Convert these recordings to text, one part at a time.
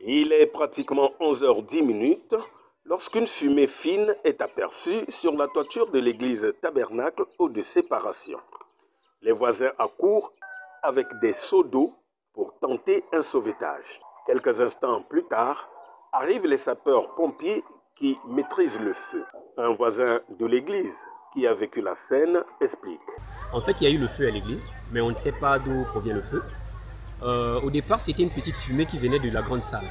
Il est pratiquement 11h10 lorsqu'une fumée fine est aperçue sur la toiture de l'église Tabernacle Eau de Séparation. Les voisins accourent avec des seaux d'eau pour tenter un sauvetage. Quelques instants plus tard, arrivent les sapeurs-pompiers qui maîtrisent le feu. Un voisin de l'église qui a vécu la scène explique. En fait, il y a eu le feu à l'église, mais on ne sait pas d'où provient le feu. Au départ, c'était une petite fumée qui venait de la grande salle.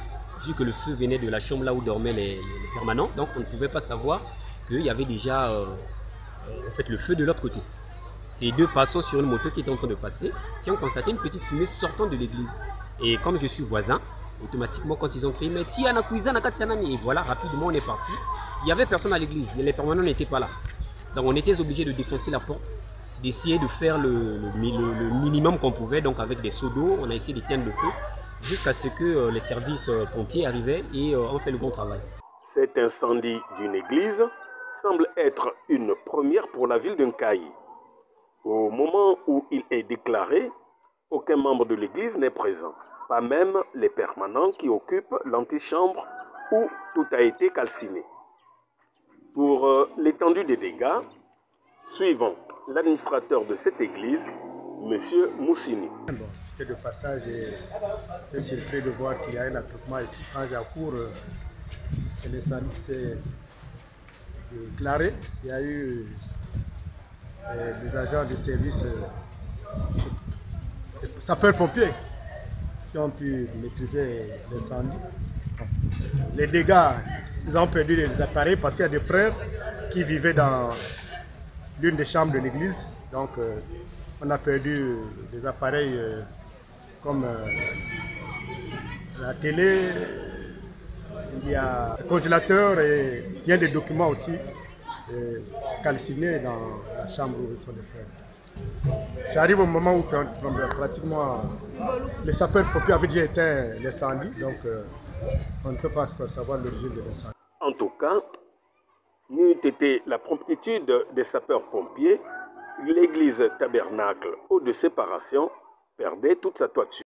Vu que le feu venait de la chambre là où dormaient les permanents, donc on ne pouvait pas savoir qu'il y avait déjà en fait, le feu de l'autre côté. Ces deux passants sur une moto qui étaient en train de passer, qui ont constaté une petite fumée sortant de l'église. Et comme je suis voisin, automatiquement quand ils ont crié « Mais Tiana Kuizana Katianani » et voilà, rapidement on est parti. Il n'y avait personne à l'église, les permanents n'étaient pas là. Donc on était obligé de défoncer la porte, d'essayer de faire le minimum qu'on pouvait, donc avec des seaux d'eau, on a essayé d'éteindre le feu, jusqu'à ce que les services pompiers arrivaient et ont fait le bon travail. Cet incendie d'une église semble être une première pour la ville de Nkayi. Au moment où il est déclaré, aucun membre de l'église n'est présent, pas même les permanents qui occupent l'antichambre où tout a été calciné. Pour l'étendue des dégâts, suivons l'administrateur de cette église, M. Moussini. J'étais de passage et j'étais surpris de voir qu'il y a un attroupement ici. Quand j'accours, c'est l'incendie qui s'est déclaré. Il y a eu des agents du service sapeurs-pompiers qui ont pu maîtriser l'incendie. Les dégâts, ils ont perdu des appareils parce qu'il y a des frères qui vivaient dans l'une des chambres de l'église. Donc, on a perdu des appareils comme la télé, il y a le congélateur et bien des documents aussi calcinés dans la chambre où sont les frères. J'arrive au moment où pratiquement les sapeurs-pompiers avaient déjà éteint l'incendie, donc on ne peut pas savoir l'origine de l'incendie. En tout cas, n'eût été la promptitude des sapeurs-pompiers, l'église Tabernacle Eau de Séparation perdait toute sa toiture.